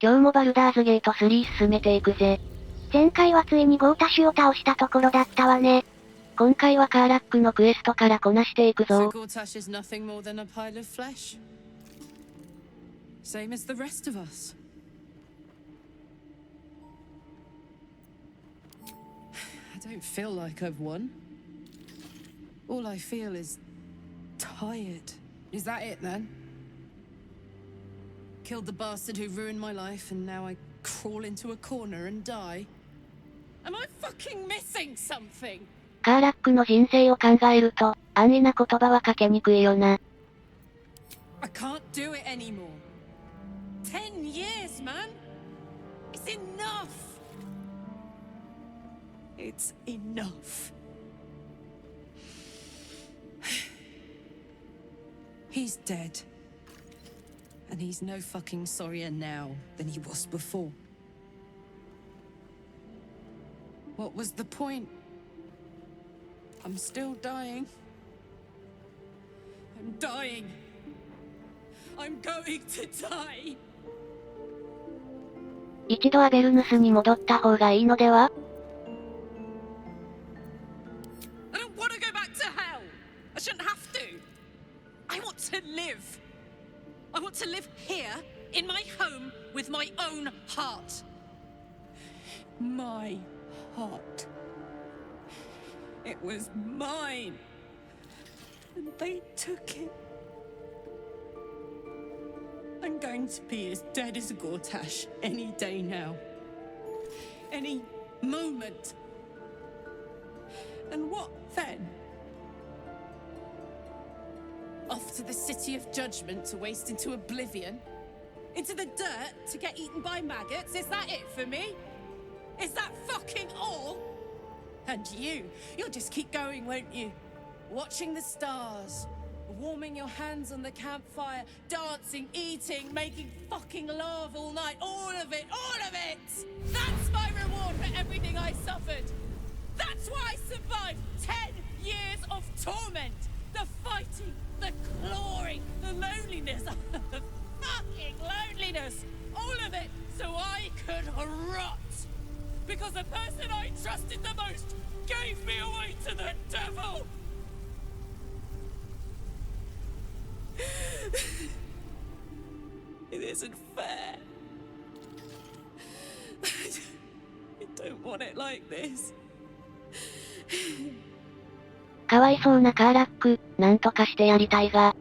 今日もバルダーズゲート3進めていくぜ。前回はついにゴータシュを倒したところだったわね。今回はカーラックのクエストからこなしていくぞ。So Gortash is nothing more than a pile of flesh. Same as the rest of us. I don't feel like I've won. All I feel is tired. Is that it then? Killed the bastard who ruined my life and now I crawl into a corner and die? Am I fucking missing something? カーラックの人生を考えると、安易な言葉はかけにくいよな。I can't do it anymore. 10 years, man! It's enough! It's enough. He's dead. And he's no fucking sorrier now than he was before. What was the point? I'm still dying. I'm dying. I'm going to die. 一度アベルヌスに戻った方がいいのでは？ I don't want to go back to hell. I shouldn't have to. I want to live. I want to live here, in my home, with my own heart. My heart. It was mine. And they took it. I'm going to be as dead as a Gortash any day now. Any moment. And what then? Off to the city of judgment to waste into oblivion? Into the dirt to get eaten by maggots? Is that it for me? Is that fucking all? And you'll just keep going, won't you? Watching the stars, warming your hands on the campfire, dancing, eating, making fucking love all night. All of it, all of it! That's my reward for everything I suffered. That's why I survived 10 years of torment. The fighting, the clawing, the loneliness, the fucking loneliness. All of it so I could rot. Because the person I trusted the most gave me away to the devil. It isn't fair. I don't want it like this. かわいそうなカーラック、なんとかしてやりたいが。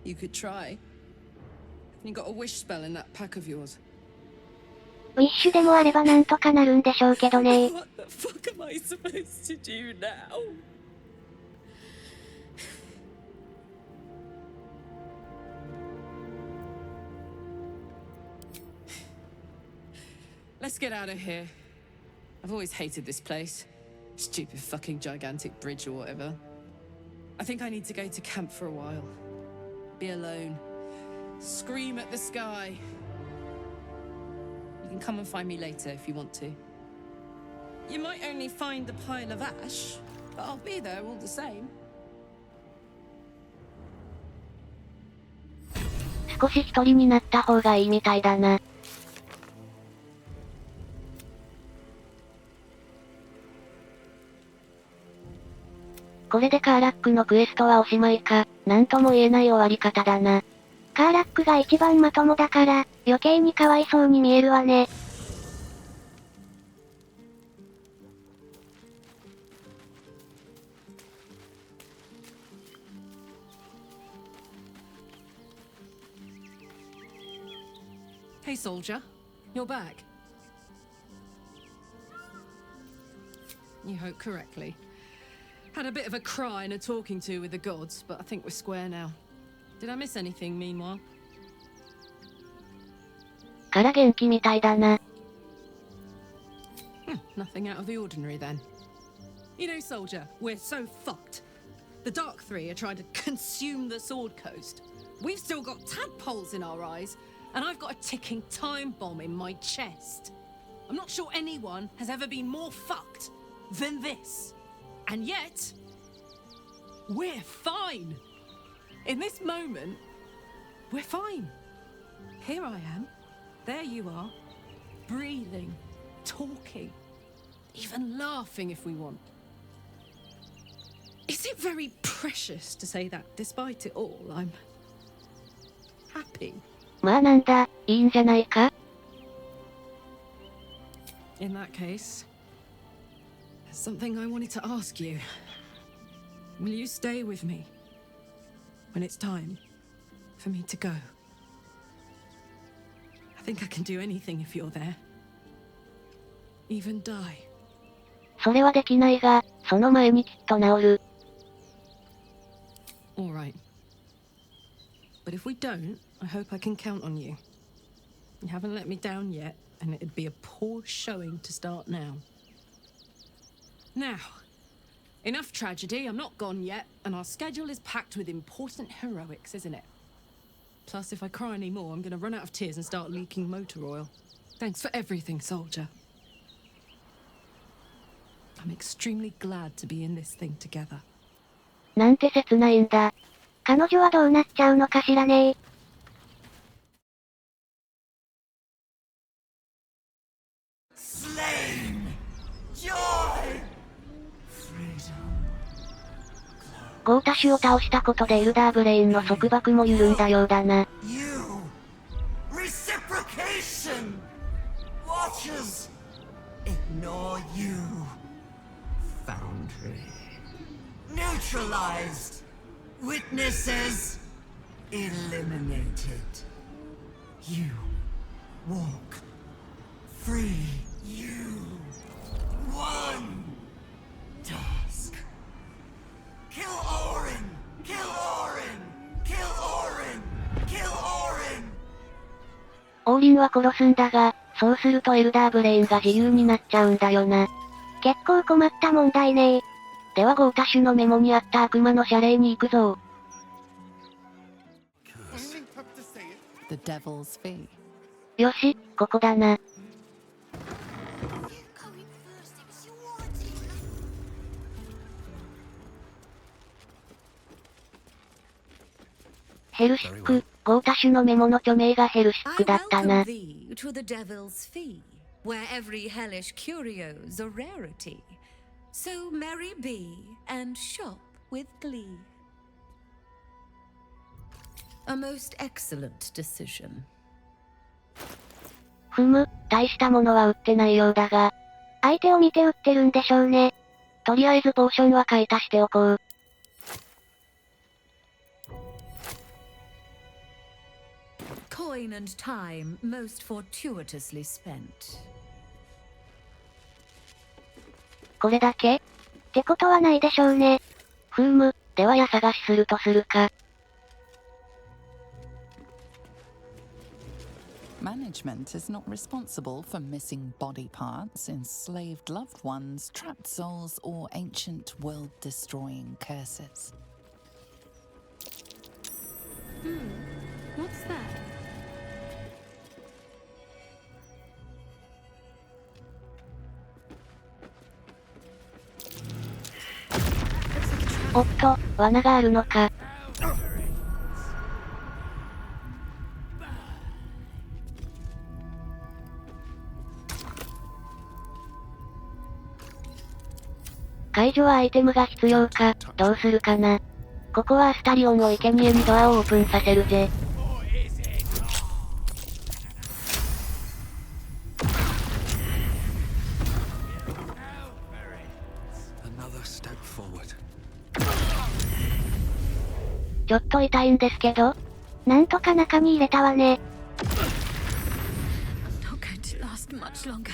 You could try. You got a wish spell in that pack of yours. ウィッシュでもあればなんとかなるんでしょうけどね。What the fuck am I supposed to do now? Let's get out of here. I've always hated this place. Stupid fucking gigantic bridge or whatever. I think I need to go to camp for a while. Be alone. Scream at the sky. You can come and find me later if you want to. You might only find the pile of ash, but I'll be there all the same. 少し一人になった方がいいみたいだな。これでカーラックのクエストはおしまいか、なんとも言えない終わり方だな。カーラックが一番まともだから、余計にかわいそうに見えるわね。Hey, soldier. You're back. You hope correctly. Had a bit of a cry and a talking to with the gods, but I think we're square now. Did I miss anything, meanwhile? から元気みたいだな。Nothing out of the ordinary then. You know, soldier, we're so fucked. The Dark Three are trying to consume the Sword Coast. We've still got tadpoles in our eyes, and I've got a ticking time bomb in my chest. I'm not sure anyone has ever been more fucked than this. And yet, We're fine. In this moment, we're fine. Here I am. There you are. Breathing, talking, even laughing if we want. Is it very precious to say that despite it all, I'm happy? まあなんだ、いいんじゃないか? In that case, there's something I wanted to ask you. Will you stay with me when it's time for me to go? I think I can do anything if you're there. Even die. それはできないが、その前にきっと治る。All right. But if we don't, I hope I can count on you. You haven't let me down yet, and it'd be a poor showing to start now. Now, enough tragedy, I'm not gone yet, and our schedule is packed with important heroics, isn't it? Plus, if I cry any more, I'm gonna run out of tears and start leaking motor oil. Thanks for everything, soldier. I'm extremely glad to be in this thing together. なんて切ないんだ。彼女はどうなっちゃうのかしらね。ゴータ種を倒したことでエルダーブレインの束縛も緩んだようだな。Reciprocation! Watchers! Ignore you. Foundry. Neutralized. Witnesses. Eliminated. You walk free. You won. Task. Kill Orin! Kill Orin! Kill Orin! Kill Orin! オーリンは殺すんだが、そうするとエルダーブレインが自由になっちゃうんだよな。結構困った問題ね。ではゴータ種のメモにあった悪魔の謝礼に行くぞ。The devil's fee. よし、ここだな。ヘルシック、ゴータ種のメモの著名がヘルシックだったな。 I welcome thee to the devil's fee, where every hellish curio's a rarity. So merry be and shop with glee. A most excellent decision. ふむ、大したものは売ってないようだが。相手を見て売ってるんでしょうね。とりあえずポーションは買い足しておこう。Coin and time most fortuitously spent. これだけ?ってことはないでしょうね。ふーむ、では家探しするとするか。Management is not responsible for missing body parts, enslaved loved ones, trapped souls, or ancient world-destroying curses. What's that? おっと、罠があるのか。解除はアイテムが必要か、どうするかな。ここはアスタリオンを生贄にドアをオープンさせるぜ。ちょっと痛いんですけど。なんとか中に入れたわね。I'm not going to last much longer.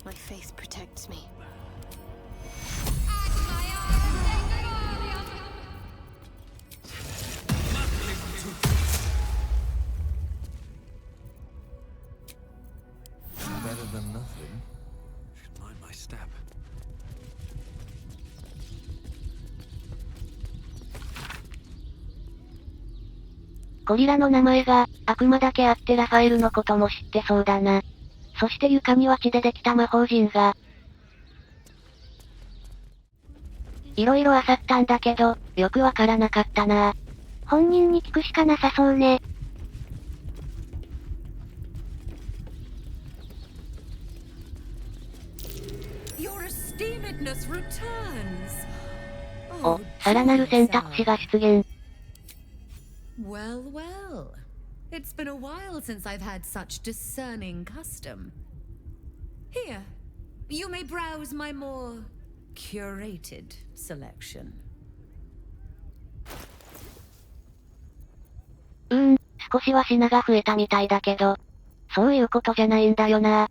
My faith protects me. Better than nothing. Should mind my step. ゴリラの名前が、悪魔だけあってラファエルのことも知ってそうだな。そして床には血でできた魔法陣が。色々漁ったんだけど、よくわからなかったな。本人に聞くしかなさそうね。お、さらなる選択肢が出現。Well, well. It's been a while since I've had such discerning custom. Here, you may browse my more curated selection. 少しは品が増えたみたいだけど、そういうことじゃないんだよな。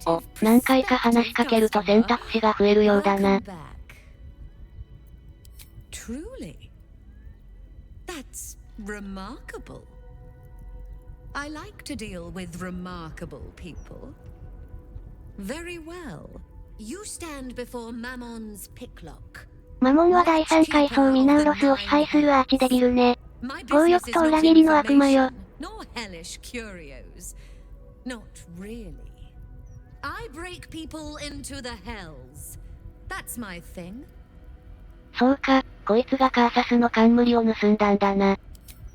お、何回か話しかけると選択肢が増えるようだな。Truly. That's remarkable. I like to deal with remarkable people. Very well. You stand before Mammon's picklock. マモンは第3階層ミナウロスを支配するアーチデビルね。強欲と裏切りの悪魔よ。Nor hellish curios. Not really. I break people into the hells. That's my thing. そうか、こいつがカーサスの冠を盗んだんだな。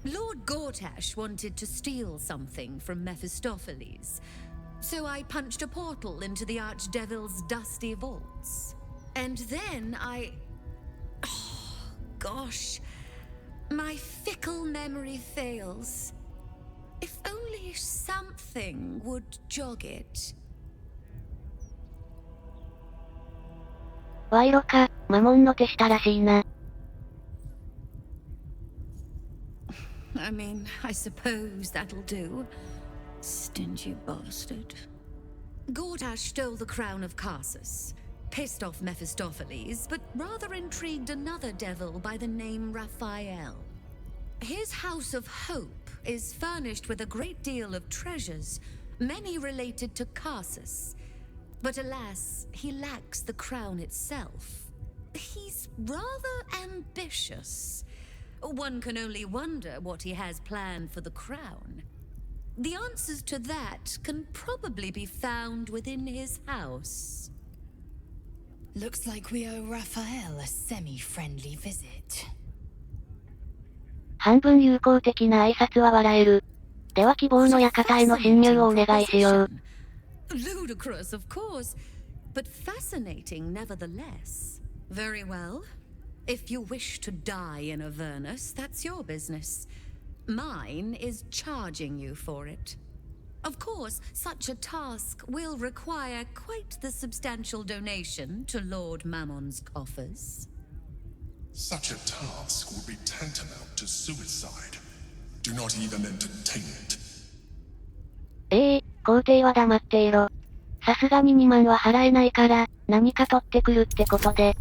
Lord Gortash wanted to steal something from Mephistopheles, so I punched a portal into the Archdevil's dusty vaults. And then Oh, gosh. My fickle memory fails. If only something would jog it. 賄賂か、マモンの手下らしいな。I mean, I suppose that'll do. Stingy bastard. Gortash stole the crown of Carsus, pissed off Mephistopheles, but rather intrigued another devil by the name Raphael. His House of Hope is furnished with a great deal of treasures, many related to Carsus. But alas, he lacks the crown itself. He's rather ambitious. One can only wonder what he has planned for the crown. The answers to that can probably be found within his house. Looks like we owe Raphael a semi-friendly visit. 半分友好的な挨拶は笑える。では希望の館への侵入をお願いしよう。Ludicrous, of course, but fascinating nevertheless. Very well. If you wish to die in Avernus, that's your business. Mine is charging you for it. Of course, such a task will require quite the substantial donation to Lord Mammon's coffers. Such a task would be tantamount to suicide. Do not even entertain it. 皇帝は黙っていろ。さすがに2万は払えないから、何か取ってくるってことで。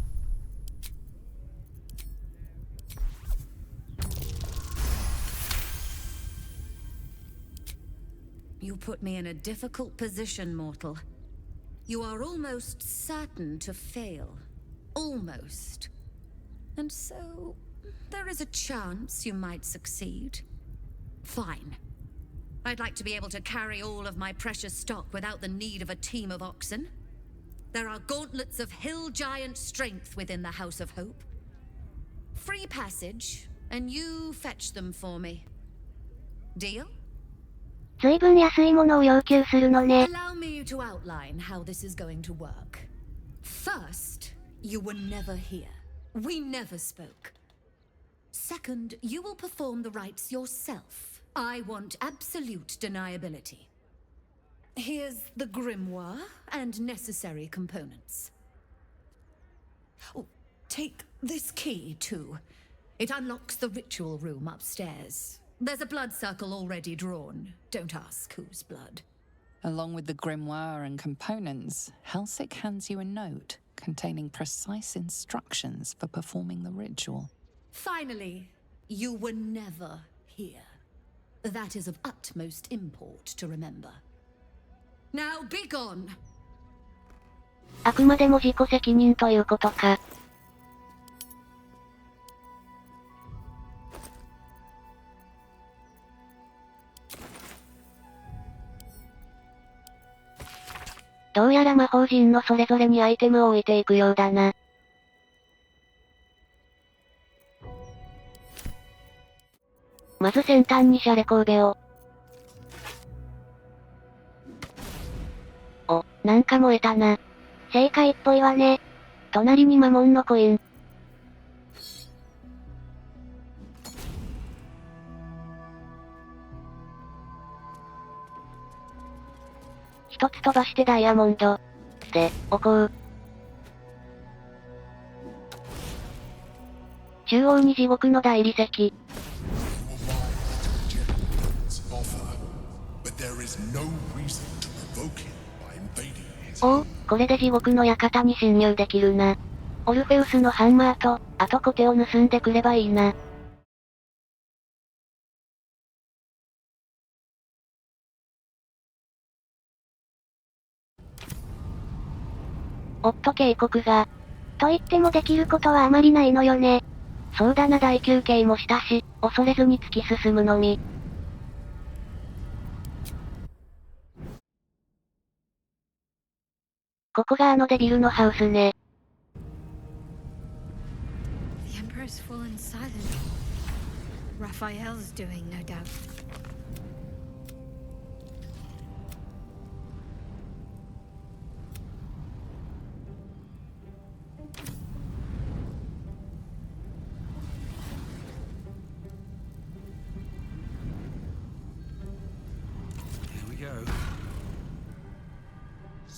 You put me in a difficult position, mortal. You are almost certain to fail. Almost. And so, there is a chance you might succeed. Fine. I'd like to be able to carry all of my precious stock without the need of a team of oxen. There are gauntlets of hill giant strength within the House of Hope. Free passage, and you fetch them for me. Deal? 随分安いものを要求するのね。Allow me to outline how this is going to work. First, you were never here. We never spoke. Second, you will perform the rites yourself. I want absolute deniability. Here's the grimoire and necessary components. Oh, take this key, too. It unlocks the ritual room upstairs. There's a blood circle already drawn. Don't ask whose blood. Along with the grimoire and components, Helsik hands you a note containing precise instructions for performing the ritual. Finally, you were never here. That is of utmost import to remember. Now be gone! あくまでも自己責任ということか。どうやら魔法陣のそれぞれにアイテムを置いていくようだな。まず先端にシャレコーベを。お、なんか燃えたな。正解っぽいわね。隣に魔文のコイン。一つ飛ばしてダイヤモンド。で、おこう。中央に地獄の大理石。おお、これで地獄の館に侵入できるな。オルフェウスのハンマーと、あとコテを盗んでくればいいな。おっと警告が。と言ってもできることはあまりないのよね。そうだな、大休憩もしたし、恐れずに突き進むのみ。ここがあのデビルのハウスね。The Emperor's fallen silent. Raphael's doing, no doubt.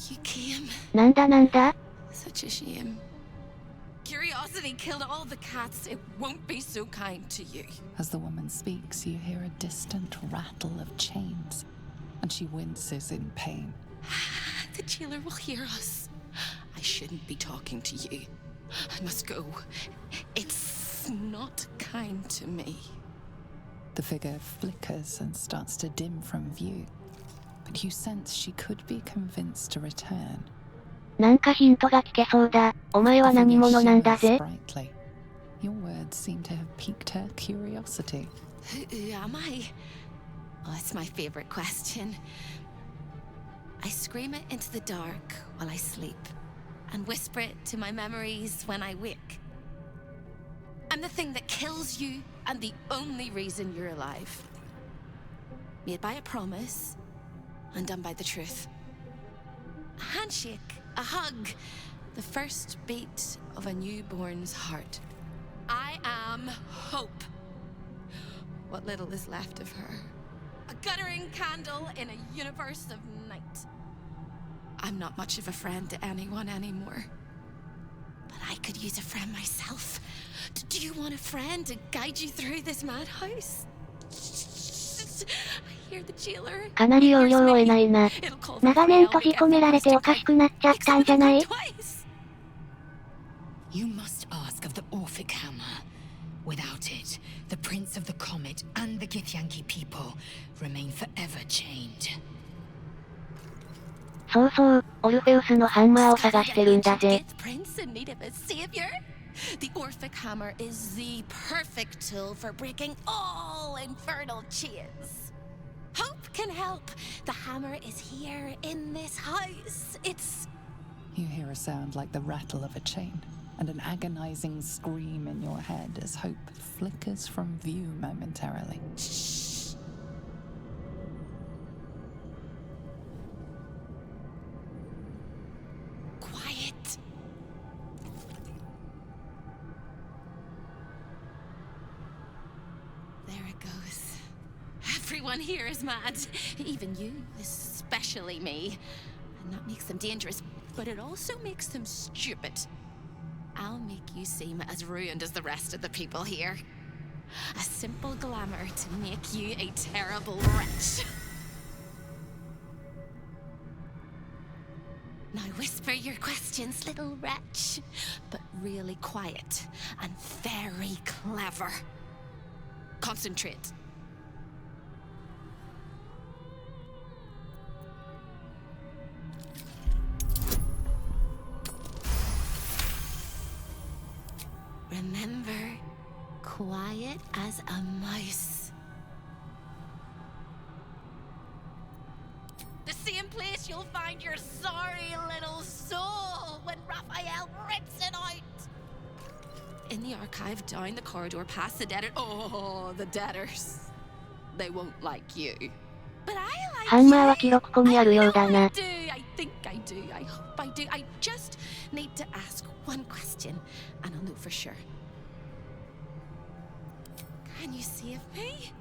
You came. なんだなんだ Such a shame. Curiosity killed all the cats. It won't be so kind to you. As the woman speaks, you hear a distant rattle of chains, and she winces in pain. The jailer will hear us. I shouldn't be talking to you. I must go. It's not kind to me. The figure flickers and starts to dim from view, but you sense she could be convinced to return. なんかヒントが聞けそうだ。お前は何者なんだぜ。 Brightly. Your words seem to have piqued her curiosity. Who am I? Oh, it's my favorite question. I scream it into the dark while I sleep, and whisper it to my memories when I wake. I'm the thing that kills you, and the only reason you're alive. Made by a promise, undone by the truth. A handshake, a hug, the first beat of a newborn's heart. I am hope. What little is left of her. A guttering candle in a universe of night. I'm not much of a friend to anyone anymore. But I could use a friend myself. Do you want a friend to guide you through this madhouse? I hear the jailer. かなり要領を得ないな。 長年閉じ込められておかしくなっちゃったんじゃない？ You must ask of the Orphic Hammer. Without it, the Prince of the Comet and the Githyanki people remain forever chained. そうそう、オルフェウスのハンマーを探してるんだぜ。 The Orphic Hammer is the perfect tool for breaking all infernal chains. Hope can help. The hammer is here in this house. It's... You hear a sound like the rattle of a chain, and an agonizing scream in your head as hope flickers from view momentarily. Shh. Quiet. There it goes. Everyone here is mad. Even you, especially me. And that makes them dangerous, but it also makes them stupid. I'll make you seem as ruined as the rest of the people here. A simple glamour to make you a terrible wretch. Now whisper your questions, little wretch. But really quiet and very clever. Concentrate. Remember, quiet as a mouse. The same place you'll you'll find your sorry little soul when Raphael rips it out. In the archive, down the corridor, past the debtor. Oh, the debtors. They won't like you. But I like ハンマーは記録庫にあるようだな。 I think I do. I hope I do. I just need to ask one question, and I'll know for sure. Can you save me?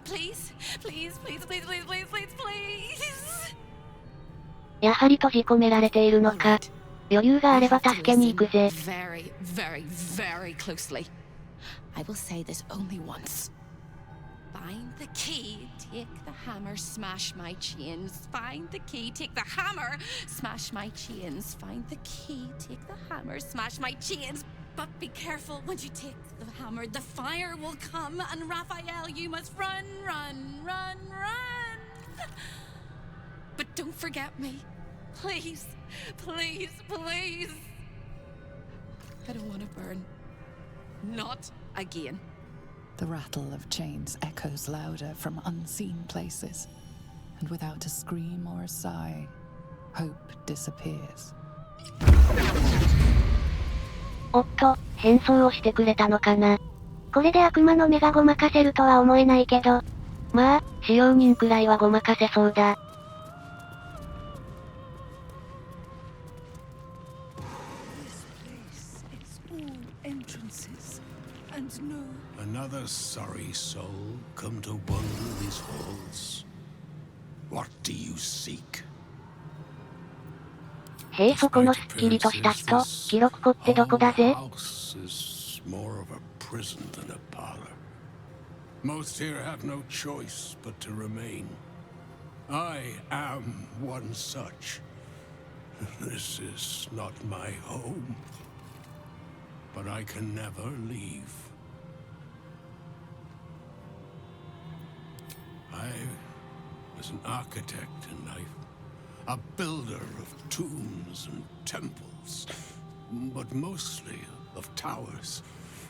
Please, please, please, please, please, please, please, please. やはり閉じ込められているのか。余裕があれば助けに行くぜ。 Very, very, very closely. I will say this only once. Find the key, take the hammer, smash my chains. Find the key, take the hammer, smash my chains. Find the key, take the hammer, smash my chains. But be careful when you take the hammer, the fire will come, and Raphael, you must run, run, run, run. But don't forget me. Please, please, please. I don't want to burn. Not again. The rattle of chains echoes louder from unseen places, and without a scream or a sigh, hope disappears. おっと、変装をしてくれたのかな。これで悪魔の目がごまかせるとは思えないけど。まあ、使用人くらいはごまかせそうだ。Another sorry soul come to wander these halls. What do you seek? へえ、そこのすっきりとした人、記録庫ってどこだぜ？ House is more of a prison than a parlor. Most here have no choice but to remain. I am one such. This is not my home, but I can never leave. I was an architect in life, a builder of tombs and temples, but mostly of towers.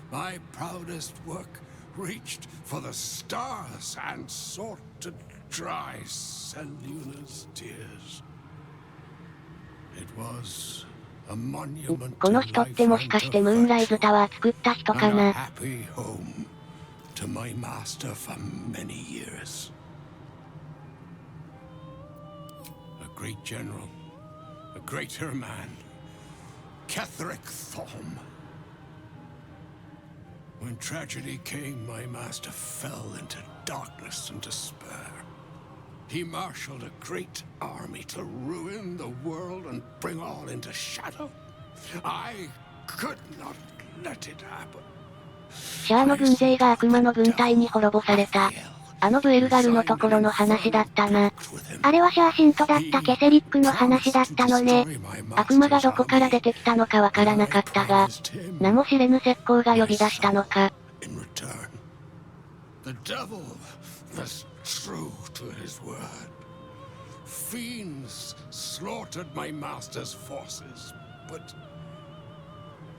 My proudest work reached for the stars and sought to dry Seluna's tears. It was a monument こ to の人っ life てもしか and して to ムーンライズ virtue, タワー作った人か and a な。 happy home to my master for many years. A great general, a greater man, Ketheric Thorm. When tragedy came, my master fell into darkness and despair. He marshaled a great army to ruin the world and bring all into shadow. I could not let it happen. シャアの軍勢が悪魔の軍隊に滅ぼされた。あのブエルガルのところの話だったな。あれはシャーシントだったケセリックの話だったのね。悪魔がどこから出てきたのかわからなかったが、名も知れぬ石膏が呼び出したのか。In return, the devil was true to his word. Fiends slaughtered my master's forces, but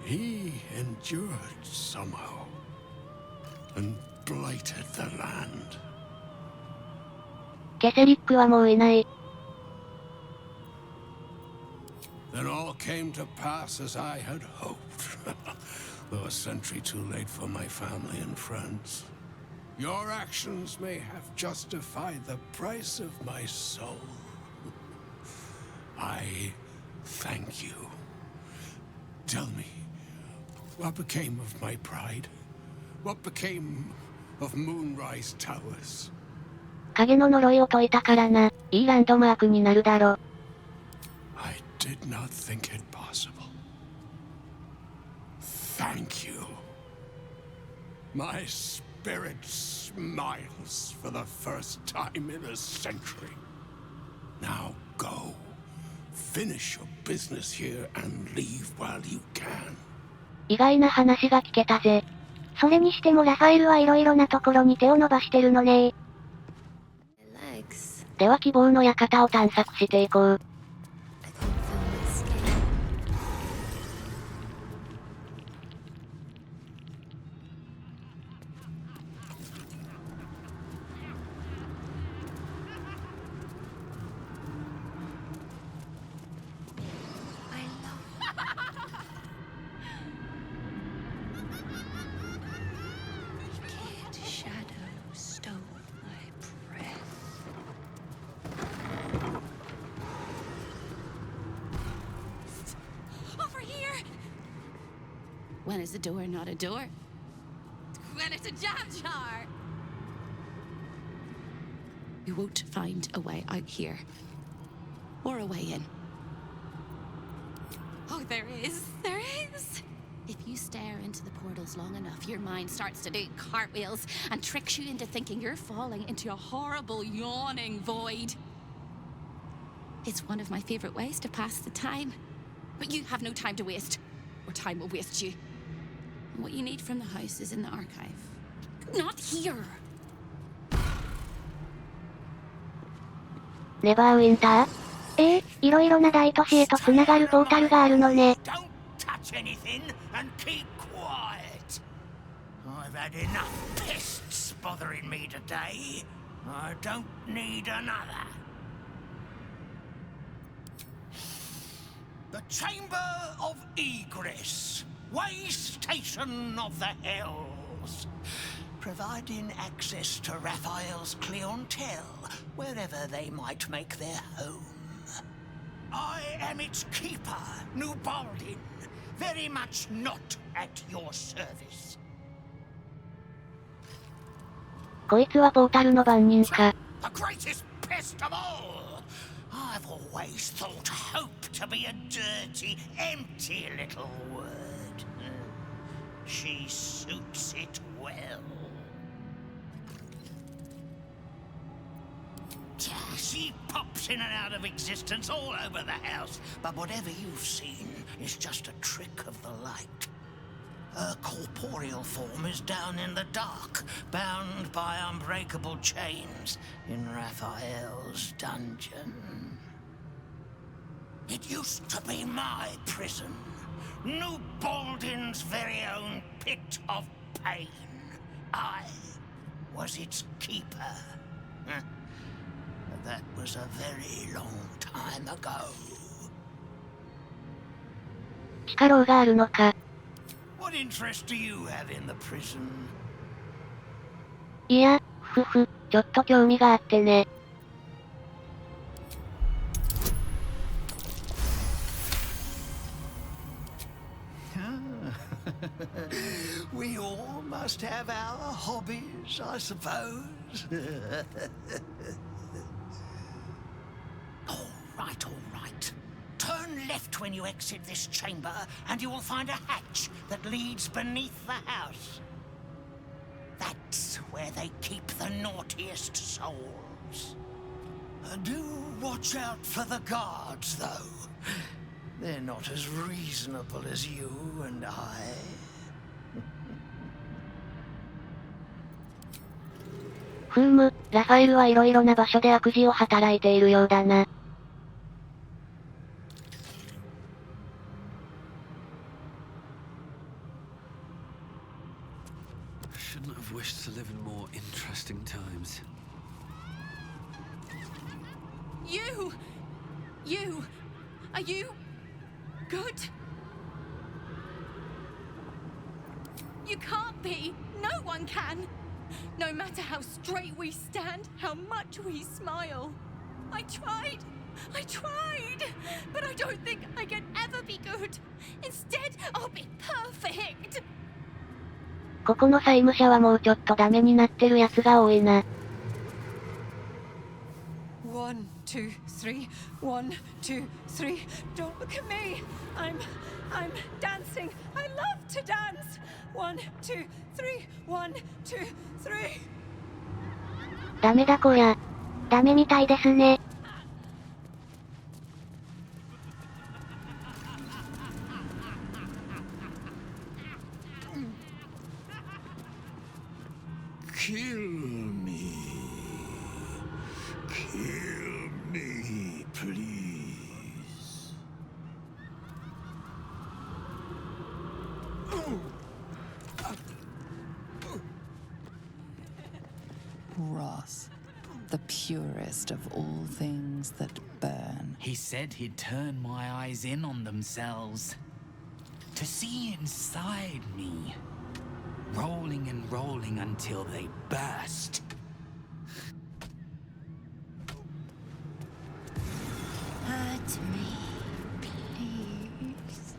he endured somehow and blighted the land. ケセリックはもういない。 Then all came to pass as I had hoped, though a century too late for my family and friends. Your actions may have justified the price of my soul. I thank you. Tell me, what became of my pride? What became of Moonrise Towers? 影の呪いを解いたからな。いいランドマークになるだろ。 I did not think it possible. Thank you. My spirit smiles for the first time in a century. Now go. Finish your business here and leave while you can. 意外な話が聞けたぜ。それにしてもラファエルはいろいろなところに手を伸ばしてるのね。では希望の館を探索していこう。When is a door not a door? When it's a jam jar! You won't find a way out here. Or a way in. Oh, there is. There is. If you stare into the portals long enough, your mind starts to do cartwheels and tricks you into thinking you're falling into a horrible, yawning void. It's one of my favorite ways to pass the time. But you have no time to waste, or time will waste you. And what you need from the house is in the archive. Not here!ネバーウィンター？いろいろな大都市へと繋がるポータルがあるのね。Touch anything and keep quiet. I've had enough pests bothering me today. I don't need another. The Chamber of Egress, way station of the Hells, providing access to Raphael's clientele wherever they might make their home. I am its keeper, New Baldin. Very much not at your service. こいつはポータルの番人か。The greatest pest of all. I've always thought hope to be a dirty, empty little word. She suits it well. She pops in and out of existence all over the house, but whatever you've seen is just a trick of the light. Her corporeal form is down in the dark, bound by unbreakable chains in Raphael's dungeon. It used to be my prison, New Baldin's very own pit of pain. I was its keeper. That was a very long time ago. 地下牢があるのか。What interest do you have in the prison? いや、ちょっと興味があってね。We all must have our hobbies, I suppose. All right. Turn left when you exit this chamber, and you will find a hatch that leads beneath the house. That's where they keep the naughtiest souls. Do watch out for the guards, though. They're not as reasonable as you and I. ふーむ、ラファエルはいろいろな場所で悪事を働いているようだな。Shouldn't have wished to live in more interesting times. You! Are you... good? You can't be! No one can! No matter how straight we stand, how much we smile. I tried! But I don't think I can ever be good. Instead, I'll be perfect! ここの債務者はもうちょっとダメになってるやつが多いな。1, 2, 3. 1, 2, 3. Don't look at me. I'm dancing. I love to dance. 1, 2, 3. 1, 2, 3. ダメだこりゃ。ダメみたいですね。Kill me, please. Wrath, the purest of all things that burn. He said he'd turn my eyes in on themselves. To see inside me. Rolling and rolling until they burst. Hurt me, please.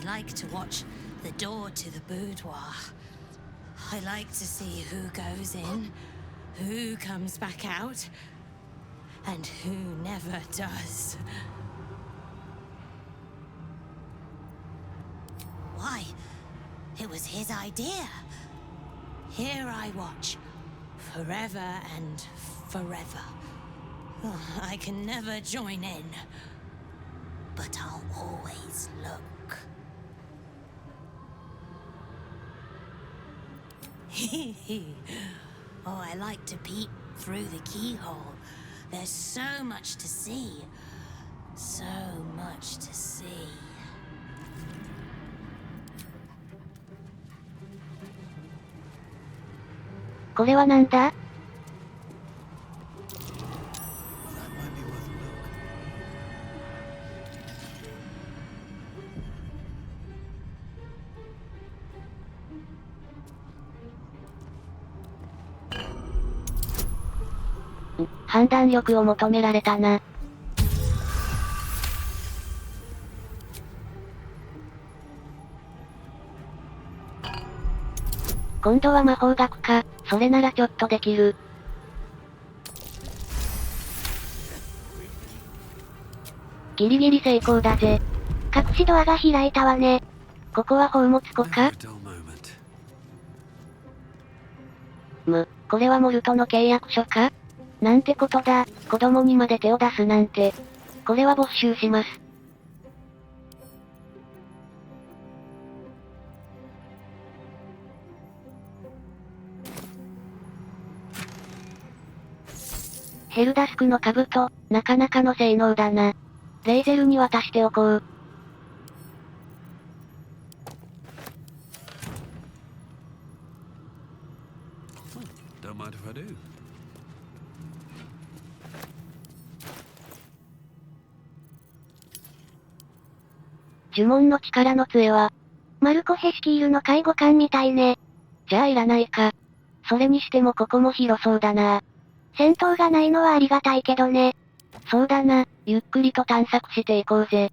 like to watch the door to the boudoir. I like to see who goes in, who comes back out, and who never does. Why? It was his idea. Here I watch, forever and forever. I can never join in, but I'll always look. Oh, I like to peep through the keyhole. There's so much to see. So much to see.これはなんだ？判断力を求められたな。今度は魔法学か、それならちょっとできる。ギリギリ成功だぜ。隠しドアが開いたわね。ここは宝物庫か？これはモルトの契約書か？なんてことだ、子供にまで手を出すなんて。これは没収します。ヘルダスクの兜、なかなかの性能だな。レイゼルに渡しておこう。Don't mind if I do. 呪文の力の杖は、マルコ・ヘシキールの介護官みたいね。じゃあいらないか。それにしてもここも広そうだな。戦闘がないのはありがたいけどね。そうだな、ゆっくりと探索していこうぜ。